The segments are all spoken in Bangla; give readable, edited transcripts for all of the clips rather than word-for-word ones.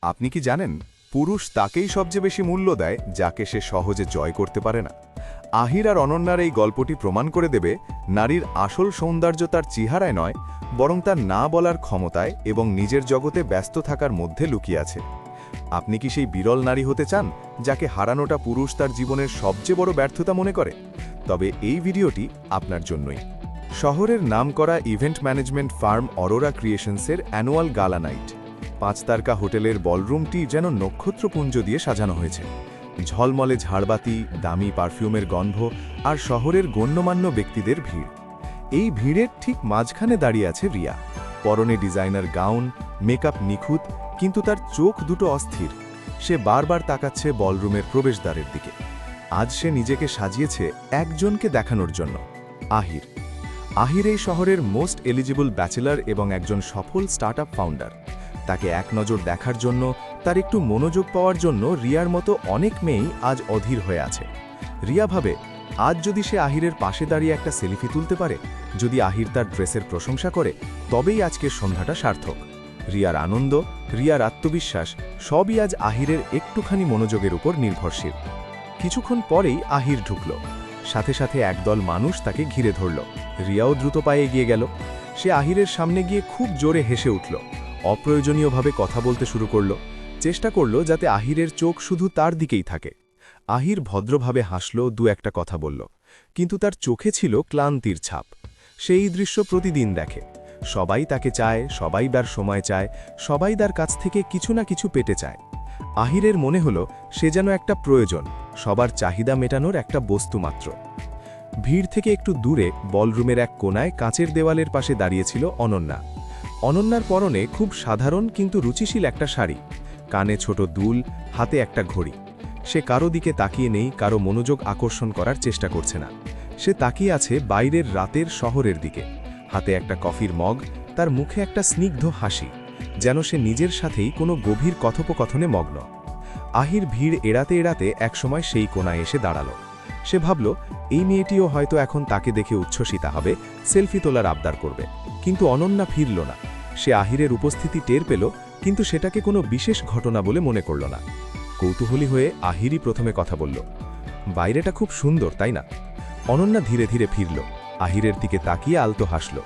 আপনি কি জানেন পুরুষ তাকেই সবচেয়ে বেশি মূল্য দেয় যাকে সে সহজে জয় করতে পারে না। আহির আর অনন্যার এই গল্পটি প্রমাণ করে দেবে নারীর আসল সৌন্দর্য তার চেহারায় নয়, বরং তার না বলার ক্ষমতায় এবং নিজের জগতে ব্যস্ত থাকার মধ্যে লুকিয়ে আছে। আপনি কি সেই বিরল নারী হতে চান যাকে হারানোটা পুরুষ তার জীবনের সবচেয়ে বড় ব্যর্থতা মনে করে? তবে এই ভিডিওটি আপনার জন্যই। শহরের নামকরা ইভেন্ট ম্যানেজমেন্ট ফার্ম অরোরা ক্রিয়েশনসের অ্যানুয়াল গালা নাইট। 5 তারকা হোটেলের বলরুমটি যেন নক্ষত্রপুঞ্জ দিয়ে সাজানো হয়েছে। ঝলমলে ঝাড়বাতি, দামি পারফিউমের গন্ধ আর শহরের গণ্যমান্য ব্যক্তিদের ভিড়। এই ভিড়ের ঠিক মাঝখানে দাঁড়িয়ে আছে রিয়া। পরনে ডিজাইনার গাউন, মেকআপ নিখুঁত, কিন্তু তার চোখ দুটো অস্থির। সে বারবার তাকাচ্ছে বলরুমের প্রবেশদ্বারের দিকে। আজ সে নিজেকে সাজিয়েছে একজনকে দেখানোর জন্য, আহির। আহির এই শহরের মোস্ট এলিজিবল ব্যাচেলর এবং একজন সফল স্টার্টআপ ফাউন্ডার। তাকে এক নজর দেখার জন্য, তার একটু মনোযোগ পাওয়ার জন্য রিয়ার মতো অনেক মেয়েই আজ অধীর হয়ে আছে। রিয়া ভাবে, আজ যদি সে আহিরের পাশে দাঁড়িয়ে একটা সেলফি তুলতে পারে, যদি আহির তার ড্রেসের প্রশংসা করে, তবেই আজকের সন্ধ্যাটা সার্থক। রিয়ার আনন্দ, রিয়ার আত্মবিশ্বাস সবই আজ আহিরের একটুখানি মনোযোগের উপর নির্ভরশীল। কিছুক্ষণ পরেই আহির ঢুকল। সাথে সাথে একদল মানুষ তাকে ঘিরে ধরল। রিয়াও দ্রুত পায়ে এগিয়ে গেল। সে আহিরের সামনে গিয়ে খুব জোরে হেসে উঠল। অপ্রয়োজনীয়ভাবে কথা বলতে শুরু করল। চেষ্টা করল যাতে আহিরের চোখ শুধু তার দিকেই থাকে। আহির ভদ্রভাবে হাসল, দু একটা কথা বলল, কিন্তু তার চোখে ছিল ক্লান্তির ছাপ। সে এই দৃশ্য প্রতিদিন দেখে। সবাই তাকে চায়, সবাই তার সময় চায়, সবাই তার কাছ থেকে কিছু না কিছু পেতে চায়। আহিরের মনে হলো সে যেন একটা প্রয়োজন, সবার চাহিদা মেটানোর একটা বস্তু মাত্র। ভিড় থেকে একটু দূরে বলরুমের এক কোনায় কাঁচের দেওয়ালের পাশে দাঁড়িয়েছিল অনন্যা। অনন্যার পরনে খুব সাধারণ কিন্তু রুচিশীল একটা শাড়ি, কানে ছোট দুল, হাতে একটা ঘড়ি। সে কারো দিকে তাকিয়ে নেই, কারো মনোযোগ আকর্ষণ করার চেষ্টা করছে না। সে তাকিয়ে আছে বাইরের রাতের শহরের দিকে। হাতে একটা কফির মগ, তার মুখে একটা স্নিগ্ধ হাসি, যেন সে নিজের সাথেই কোনো গভীর কথোপকথনে মগ্ন। আহির ভিড় এড়াতে এড়াতে একসময় সেই কোনায় এসে দাঁড়ালো। সে ভাবল, এই মেয়েটিও হয়তো এখন তাকে দেখে উচ্ছ্বসিতা হবে, সেলফি তোলার আবদার করবে। কিন্তু অনন্যা ফিরল না। সে আহিরের উপস্থিতি টের পেল, কিন্তু সেটাকে কোনো বিশেষ ঘটনা বলে মনে করল না। কৌতূহলী হয়ে আহিরই প্রথমে কথা বলল, বাইরেটা খুব সুন্দর, তাই না? অনন্যা ধীরে ধীরে ফিরল, আহিরের দিকে তাকিয়ে আলতো হাসল।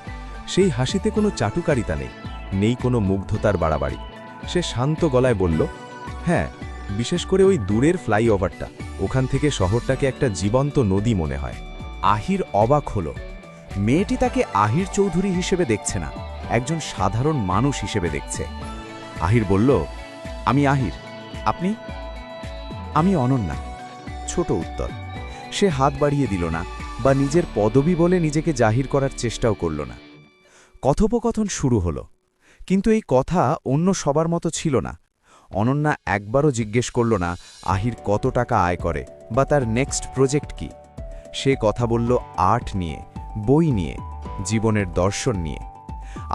সেই হাসিতে কোনো চাটুকারিতা নেই, নেই কোনো মুগ্ধতার বাড়াবাড়ি। সে শান্ত গলায় বলল, হ্যাঁ, বিশেষ করে ওই দূরের ফ্লাইওভারটা, ওখান থেকে শহরটাকে একটা জীবন্ত নদী মনে হয়। আহির অবাক হল। মেয়েটি তাকে আহির চৌধুরী হিসেবে দেখছে না, একজন সাধারণ মানুষ হিসেবে দেখছে। আহির বলল, আমি আহির, আপনি? আমি অনন্যা। ছোট উত্তর। সে হাত বাড়িয়ে দিল না, বা নিজের পদবি বলে নিজেকে জাহির করার চেষ্টাও করল না। কথোপকথন শুরু হলো, কিন্তু এই কথা অন্য সবার মতো ছিল না। অনন্যা একবারও জিজ্ঞেস করল না আহির কত টাকা আয় করে বা তার নেক্সট প্রজেক্ট কি। সে কথা বলল আর্ট নিয়ে, বই নিয়ে, জীবনের দর্শন নিয়ে।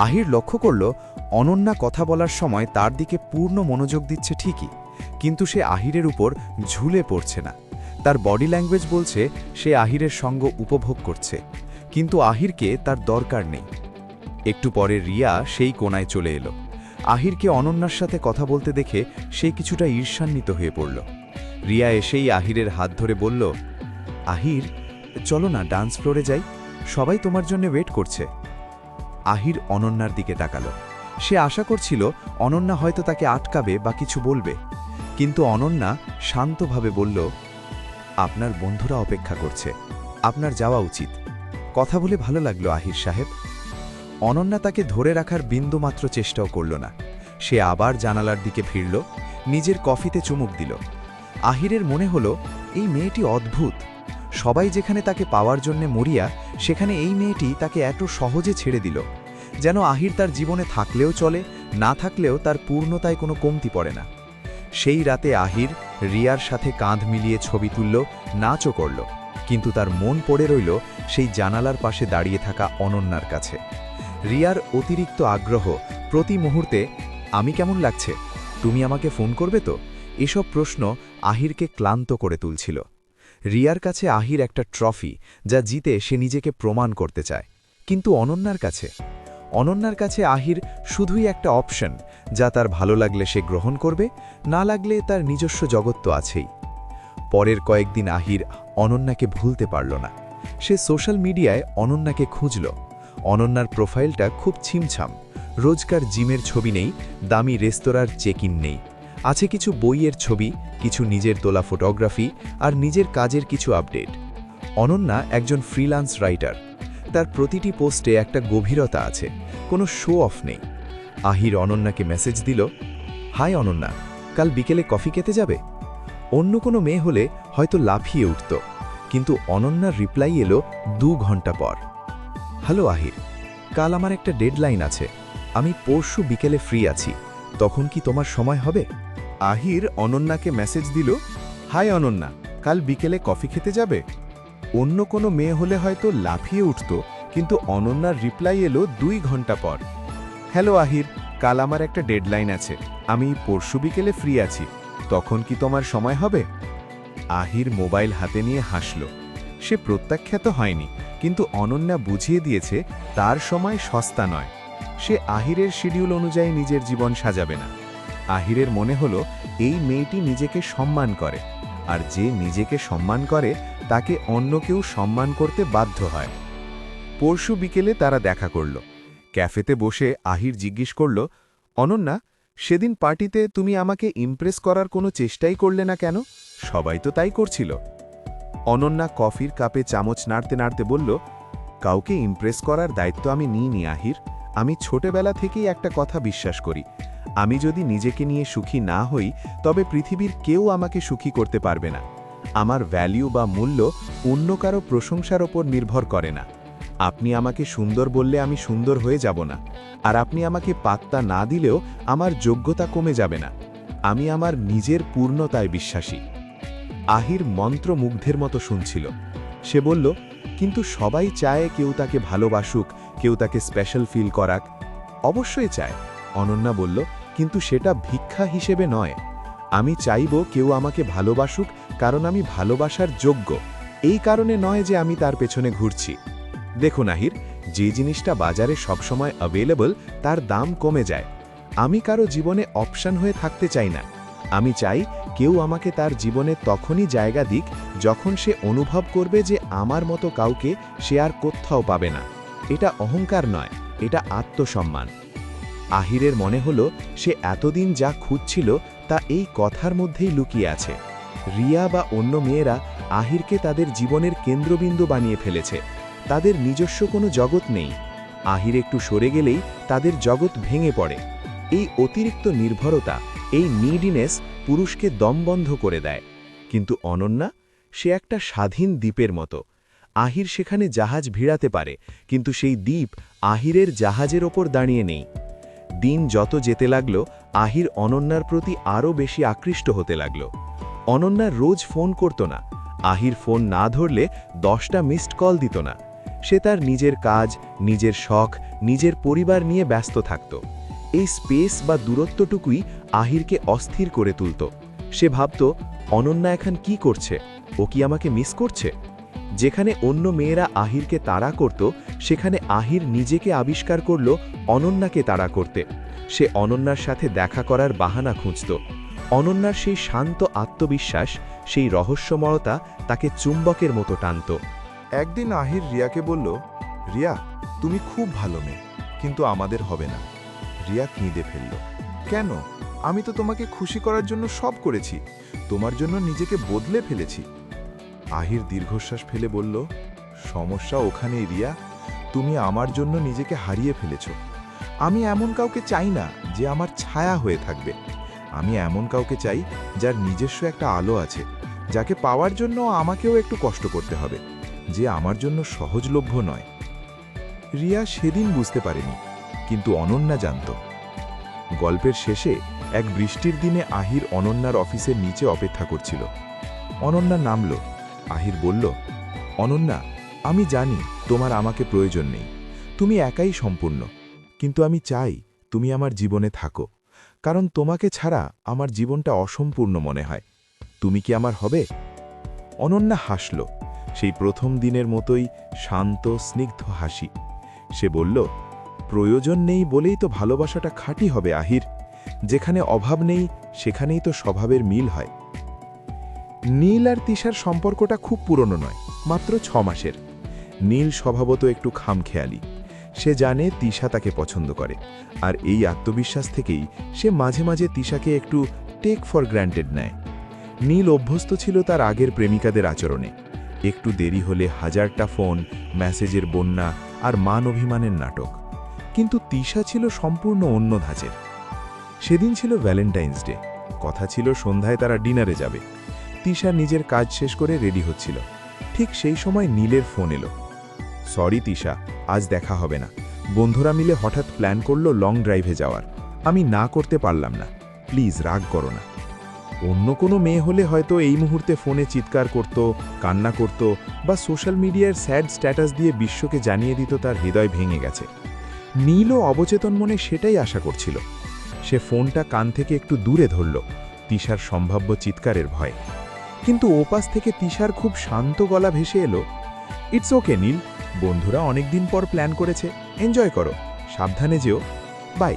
আহির লক্ষ্য করল অনন্যা কথা বলার সময় তার দিকে পূর্ণ মনোযোগ দিচ্ছে ঠিকই, কিন্তু সে আহিরের উপর ঝুলে পড়ছে না। তার বডি ল্যাঙ্গুয়েজ বলছে সে আহিরের সঙ্গ উপভোগ করছে, কিন্তু আহিরকে তার দরকার নেই। একটু পরে রিয়া সেই কোনায় চলে এলো। আহিরকে অনন্যার সাথে কথা বলতে দেখে সে কিছুটা ঈর্ষান্বিত হয়ে পড়ল। রিয়া এসেই আহিরের হাত ধরে বলল, আহির, চলো না ডান্স ফ্লোরে যাই, সবাই তোমার জন্য ওয়েট করছে। আহির অনন্যার দিকে তাকালো। সে আশা করছিল অনন্যা হয়তো তাকে আটকাবে বা কিছু বলবে, কিন্তু অনন্যা শান্তভাবে বলল, আপনার বন্ধুরা অপেক্ষা করছে, আপনার যাওয়া উচিত। কথা বলে ভালো লাগলো আহির সাহেব। অনন্যা তাকে ধরে রাখার বিন্দুমাত্র চেষ্টাও করল না। সে আবার জানালার দিকে ফিরল, নিজের কফিতে চুমুক দিল। আহিরের মনে হলো, এই মেয়েটি অদ্ভুত। সবাই যেখানে তাকে পাওয়ার জন্য মরিয়া, সেখানে এই মেয়েটি তাকে এত সহজে ছেড়ে দিল। যেন আহির তার জীবনে থাকলেও চলে, না থাকলেও তার পূর্ণতায় কোনো কমতি পড়ে না। সেই রাতে আহির রিয়ার সাথে কাঁধ মিলিয়ে ছবি তুলল, নাচও করল, কিন্তু তার মন পড়ে রইল সেই জানালার পাশে দাঁড়িয়ে থাকা অনন্যার কাছে। রিয়ার অতিরিক্ত আগ্রহ, প্রতি মুহূর্তে আমি কেমন লাগছে, তুমি আমাকে ফোন করবে তো, এসব প্রশ্ন আহিরকে ক্লান্ত করে তুলছিল। রিয়ার কাছে আহির একটা ট্রফি, যা জিতে সে নিজেকে প্রমাণ করতে চায়, কিন্তু অনন্যার কাছে আহির শুধুই একটা অপশন, যা তার ভালো লাগলে সে গ্রহণ করবে, না লাগলে তার নিজস্ব জগৎ তো আছেই। পরের কয়েকদিন আহির অনন্যাকে ভুলতে পারল না। সে সোশ্যাল মিডিয়ায় অনন্যাকে খুঁজল। অনন্যার প্রোফাইলটা খুব ছিমছাম। রোজকার জিমের ছবি নেই, দামি রেস্তোরাঁর চেক ইন নেই। আছে কিছু বইয়ের ছবি, কিছু নিজের তোলা ফটোগ্রাফি আর নিজের কাজের কিছু আপডেট। অনন্যা একজন ফ্রিল্যান্স রাইটার। তার প্রতিটি পোস্টে একটা গভীরতা আছে, কোনো শো অফ নেই। আহির অনন্যাকে মেসেজ দিল, হাই অনন্যা, কাল বিকেলে কফি খেতে যাবে? অন্য কোনো মেয়ে হলে হয়তো লাফিয়ে উঠত, কিন্তু অনন্যার রিপ্লাই এলো 2 ঘন্টা পর। হ্যালো আহির, কাল আমার একটা ডেডলাইন আছে, আমি পরশু বিকেলে ফ্রি আছি, তখন কি তোমার সময় হবে? আহির অনন্যাকে মেসেজ দিল, হাই অনন্যা, কাল বিকেলে কফি খেতে যাবে? অন্য কোনো মেয়ে হলে হয়তো লাফিয়ে উঠত, কিন্তু অনন্যার রিপ্লাই এলো 2 ঘন্টা পর। হ্যালো আহির, কাল আমার একটা ডেডলাইন আছে, আমি পরশু বিকেলে ফ্রি আছি, তখন কি তোমার সময় হবে? আহির মোবাইল হাতে নিয়ে হাসল। সে প্রত্যাখ্যাত হয়নি, কিন্তু অনন্যা বুঝিয়ে দিয়েছে তার সময় সস্তা নয়। সে আহিরের শিডিউল অনুযায়ী নিজের জীবন সাজাবে না। আহিরের মনে হলো এই মেয়েটি নিজেকে সম্মান করে, আর যে নিজেকে সম্মান করে তাকে অন্য কেউ সম্মান করতে বাধ্য হয়। পরশু বিকেলে তারা দেখা করল। ক্যাফেতে বসে আহির জিজ্ঞেস করল, অনন্যা, সেদিন পার্টিতে তুমি আমাকে ইমপ্রেস করার কোনো চেষ্টাই করলে না কেন? সবাই তো তাই করছিল। অনন্যা কফির কাপে চামচ নাড়তে নাড়তে বলল, কাউকে ইমপ্রেস করার দায়িত্ব আমি নিইনি আহির। আমি ছোটবেলা থেকেই একটা কথা বিশ্বাস করি, আমি যদি নিজেকে নিয়ে সুখী না হই তবে পৃথিবীর কেউ আমাকে সুখী করতে পারবে না। আমার ভ্যালু বা মূল্য অন্য কারো প্রশংসার ওপর নির্ভর করে না। আপনি আমাকে সুন্দর বললে আমি সুন্দর হয়ে যাব না, আর আপনি আমাকে পাত্তা না দিলেও আমার যোগ্যতা কমে যাবে না। আমি আমার নিজের পূর্ণতায় বিশ্বাসী। আহির মন্ত্রমুগ্ধের মতো শুনছিল। সে বলল, কিন্তু সবাই চায় কেউ তাকে ভালোবাসুক, কেউ তাকে স্পেশাল ফিল করাক। অবশ্যই চায়, অনন্যা বলল, কিন্তু সেটা ভিক্ষা হিসেবে নয়। আমি চাইব কেউ আমাকে ভালোবাসুক কারণ আমি ভালোবাসার যোগ্য, এই কারণে নয় যে আমি তার পেছনে ঘুরছি। দেখুন আহির, যে জিনিসটা বাজারে সবসময় অ্যাভেলেবল তার দাম কমে যায়। আমি কারো জীবনে অপশন হয়ে থাকতে চাই না। আমি চাই কেউ আমাকে তার জীবনে তখনই জায়গা দিক যখন সে অনুভব করবে যে আমার মতো কাউকে সে আর কোথাও পাবে না। এটা অহংকার নয়, এটা আত্মসম্মান। আহিরের মনে হলো সে এতদিন যা খুঁজছিল তা এই কথার মধ্যেই লুকিয়ে আছে। রিয়া বা অন্য মেয়েরা আহিরকে তাদের জীবনের কেন্দ্রবিন্দু বানিয়ে ফেলেছে। তাদের নিজস্ব কোনো জগৎ নেই। আহির একটু সরে গেলেই তাদের জগৎ ভেঙে পড়ে। এই অতিরিক্ত নির্ভরতা, এই নিডিনেস পুরুষকে দমবন্ধ করে দেয়। কিন্তু অনন্যা, সে একটা স্বাধীন দ্বীপের মতো। আহির সেখানে জাহাজ ভিড়াতে পারে, কিন্তু সেই দ্বীপ আহিরের জাহাজের ওপর দাঁড়িয়ে নেই। দিন যত যেতে লাগল, আহির অনন্যার প্রতি আরও বেশি আকৃষ্ট হতে লাগল। অনন্যা রোজ ফোন করত না। আহির ফোন না ধরলে 10টা মিসড কল দিত না। সে তার নিজের কাজ, নিজের শখ, নিজের পরিবার নিয়ে ব্যস্ত থাকত। এই স্পেস বা দূরত্বটুকুই আহিরকে অস্থির করে তুলত। সে ভাবত, অনন্যা এখন কি করছে? ও কি আমাকে মিস করছে? যেখানে অন্য মেয়েরা আহিরকে তাড়া করত, সেখানে আহির নিজেকে আবিষ্কার করল অনন্যাকে তাড়া করতে। সে অনন্যার সাথে দেখা করার বাহানা খুঁজত। অনন্যার সেই শান্ত আত্মবিশ্বাস, সেই রহস্যময়তা তাকে চুম্বকের মতো টানত। একদিন আহির রিয়াকে বলল, রিয়া, তুমি খুব ভালো মেয়ে, কিন্তু আমাদের হবে না। রিয়া কেঁদে ফেলল। কেন? আমি তো তোমাকে খুশি করার জন্য সব করেছি, তোমার জন্য নিজেকে বদলে ফেলেছি। আহির দীর্ঘশ্বাস ফেলে বলল, সমস্যা ওখানেই রিয়া, তুমি আমার জন্য নিজেকে হারিয়ে ফেলেছ। আমি এমন কাউকে চাই না যে আমার ছায়া হয়ে থাকবে। আমি এমন কাউকে চাই যার নিজস্ব একটা আলো আছে, যাকে পাওয়ার জন্য আমাকেও একটু কষ্ট করতে হবে, যে আমার জন্য সহজলভ্য নয়। রিয়া সেদিন বুঝতে পারেনি, কিন্তু অনন্যা জানত। গল্পের শেষে এক বৃষ্টির দিনে আহির অনন্যার অফিসের নিচে অপেক্ষা করছিল। অনন্যা নামল। আহির বলল, অনন্যা, আমি জানি তোমার আমাকে প্রয়োজন নেই, তুমি একাই সম্পূর্ণ, কিন্তু আমি চাই তুমি আমার জীবনে থাকো, কারণ তোমাকে ছাড়া আমার জীবনটা অসম্পূর্ণ মনে হয়। তুমি কি আমার হবে? অনন্যা হাসল, সেই প্রথম দিনের মতোই শান্ত স্নিগ্ধ হাসি। সে বলল, প্রয়োজন নেই বলেই তো ভালোবাসাটা খাঁটি হবে আহির। যেখানে অভাব নেই সেখানেই তো স্বভাবের মিল হয়। নীল আর তিশার সম্পর্কটা খুব পুরনো নয়, মাত্র 6 মাসের। নীল স্বভাবত একটু খামখেয়ালি। সে জানে তিশা তাকে পছন্দ করে, আর এই আত্মবিশ্বাস থেকেই সে মাঝে মাঝে তিশাকে একটু টেক ফর গ্র্যান্টেড নেয়। নীল অভ্যস্ত ছিল তার আগের প্রেমিকাদের আচরণে। একটু দেরি হলে হাজারটা ফোন, মেসেজের বন্যা আর মান অভিমানের নাটক। কিন্তু তিশা ছিল সম্পূর্ণ অন্য ধাঁচের। সেদিন ছিল ভ্যালেন্টাইন্স ডে। কথা ছিল সন্ধ্যায় তারা ডিনারে যাবে। তিশা নিজের কাজ শেষ করে রেডি হচ্ছিল। ঠিক সেই সময় নীলের ফোন এলো। সরি তিশা, আজ দেখা হবে না। বন্ধুরা মিলে হঠাৎ প্ল্যান করলো লং ড্রাইভে যাওয়ার। আমি না করতে পারলাম না, প্লিজ রাগ করো না। অন্য কোনো মেয়ে হলে হয়তো এই মুহূর্তে ফোনে চিৎকার করত, কান্না করত, বা সোশ্যাল মিডিয়ার স্যাড স্ট্যাটাস দিয়ে বিশ্বকে জানিয়ে দিত তার হৃদয় ভেঙে গেছে। নীলও অবচেতন মনে সেটাই আশা করছিল। সে ফোনটা কান থেকে একটু দূরে ধরল, তিশার সম্ভাব্য চিৎকারের ভয়ে। কিন্তু ওপাশ থেকে তিশার খুব শান্ত গলা ভেসে এলো, ইটস ওকে নীল, বন্ধুরা অনেকদিন পর প্ল্যান করেছে, এনজয় করো, সাবধানে যেও, বাই।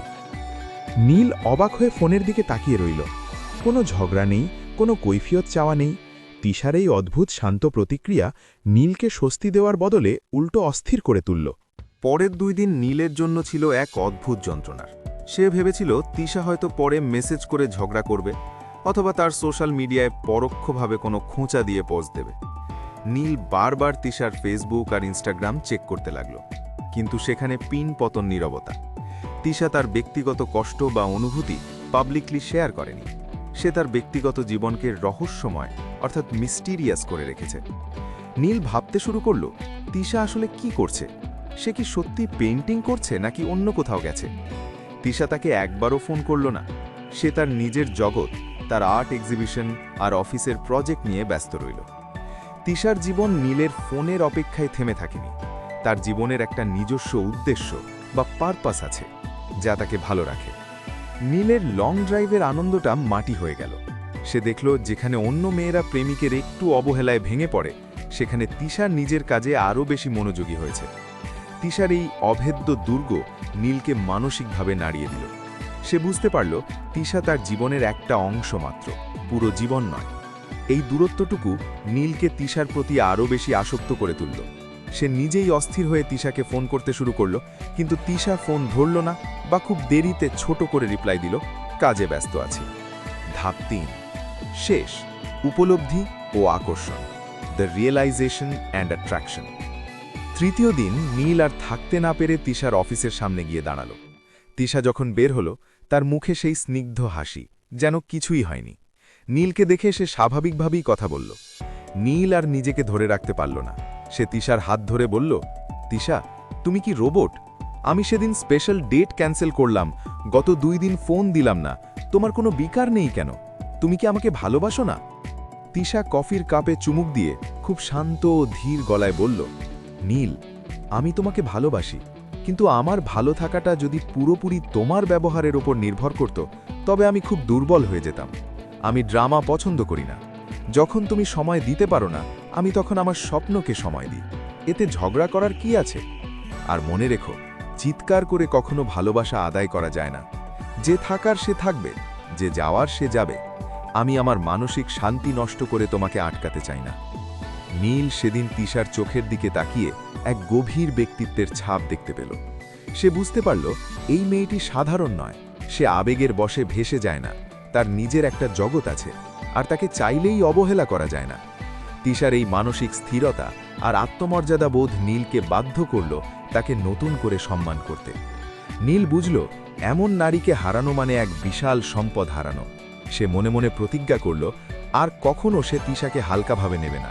নীল অবাক হয়ে ফোনের দিকে তাকিয়ে রইল। কোনো ঝগড়া নেই, কোনো কৈফিয়ত চাওয়া নেই। তিশার এই অদ্ভুত শান্ত প্রতিক্রিয়া নীলকে স্বস্তি দেওয়ার বদলে উল্টো অস্থির করে তুলল। পরের 2 দিন নীলের জন্য ছিল এক অদ্ভুত যন্ত্রণার। সে ভেবেছিল তিশা হয়তো পরে মেসেজ করে ঝগড়া করবে, অথবা তার সোশ্যাল মিডিয়ায় পরোক্ষভাবে কোনো খোঁচা দিয়ে পোস্ট দেবে। নীল বারবার তিশার ফেসবুক আর ইনস্টাগ্রাম চেক করতে লাগল, কিন্তু সেখানে পিন পতন নীরবতা। তিশা তার ব্যক্তিগত কষ্ট বা অনুভূতি পাবলিকলি শেয়ার করেনি। সে তার ব্যক্তিগত জীবনকে রহস্যময় অর্থাৎ মিস্টিরিয়াস করে রেখেছে। নীল ভাবতে শুরু করল, তিশা আসলে কি করছে? সে কি সত্যি পেইন্টিং করছে নাকি অন্য কোথাও গেছে? তিশা তাকে একবারও ফোন করল না। সে তার নিজের জগৎ, তার আর্ট এক্সিবিশন আর অফিসের প্রজেক্ট নিয়ে ব্যস্ত রইল। তিশার জীবন নীলের ফোনের অপেক্ষায় থেমে থাকেনি। তার জীবনের একটা নিজস্ব উদ্দেশ্য বা পারপাস আছে, যা তাকে ভালো রাখে। নীলের লং ড্রাইভের আনন্দটা মাটি হয়ে গেল। সে দেখল যেখানে অন্য মেয়েরা প্রেমিকের একটু অবহেলায় ভেঙে পড়ে, সেখানে তিশা নিজের কাজে আরও বেশি মনোযোগী হয়েছে। তিশার এই অভেদ্য দুর্গ নীলকে মানসিকভাবে নাড়িয়ে দিল। সে বুঝতে পারল তিশা তার জীবনের একটা অংশ মাত্র, পুরো জীবন নয়। এই দূরত্বটুকু নীলকে তিশার প্রতি আরও বেশি আসক্ত করে তুলল। সে নিজেই অস্থির হয়ে তিশাকে ফোন করতে শুরু করল, কিন্তু তিশা ফোন ধরল না, বা খুব দেরিতে ছোট করে রিপ্লাই দিল, কাজে ব্যস্ত আছি। ধাপ 3, শেষ, উপলব্ধি ও আকর্ষণ, দ্য রিয়েলাইজেশন অ্যান্ড অ্যাট্রাকশন। তৃতীয় দিন নীল আর থাকতে না পেরে তিশার অফিসের সামনে গিয়ে দাঁড়াল। তিশা যখন বের হলো, তার মুখে সেই স্নিগ্ধ হাসি, যেন কিছুই হয়নি। নীলকে দেখে সে স্বাভাবিকভাবেই কথা বলল। নীল আর নিজেকে ধরে রাখতে পারল না। সে তিশার হাত ধরে বলল, তিশা, তুমি কি রোবট? আমি সেদিন স্পেশাল ডেট ক্যান্সেল করলাম, গত 2 দিন ফোন দিলাম না, তোমার কোনো বিকার নেই কেন? তুমি কি আমাকে ভালোবাসো না? তিশা কফির কাপে চুমুক দিয়ে খুব শান্ত ও ধীর গলায় বলল, নীল, আমি তোমাকে ভালোবাসি, কিন্তু আমার ভালো থাকাটা যদি পুরোপুরি তোমার ব্যবহারের ওপর নির্ভর করত, তবে আমি খুব দুর্বল হয়ে যেতাম। আমি ড্রামা পছন্দ করি না। যখন তুমি সময় দিতে পারো না, আমি তখন আমার স্বপ্নকে সময় দিই। এতে ঝগড়া করার কি আছে? আর মনে রেখো, চিৎকার করে কখনো ভালোবাসা আদায় করা যায় না। যে থাকার সে থাকবে, যে যাওয়ার সে যাবে। আমি আমার মানসিক শান্তি নষ্ট করে তোমাকে আটকাতে চাই না। নীল সেদিন তিশার চোখের দিকে তাকিয়ে এক গভীর ব্যক্তিত্বের ছাপ দেখতে পেল। সে বুঝতে পারল এই মেয়েটি সাধারণ নয়। সে আবেগের বশে ভেসে যায় না। তার নিজের একটা জগৎ আছে, আর তাকে চাইলেই অবহেলা করা যায় না। তিশার এই মানসিক স্থিরতা আর আত্মমর্যাদা বোধ নীলকে বাধ্য করল তাকে নতুন করে সম্মান করতে। নীল বুঝল এমন নারীকে হারানো মানে এক বিশাল সম্পদ হারানো। সে মনে মনে প্রতিজ্ঞা করল আর কখনো সে তিশাকে হালকাভাবে নেবে না।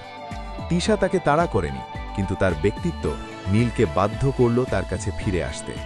তিশা তাকে তাড়া করেনি, কিন্তু তার ব্যক্তিত্ব নীলকে বাধ্য করল তার কাছে ফিরে আসতে।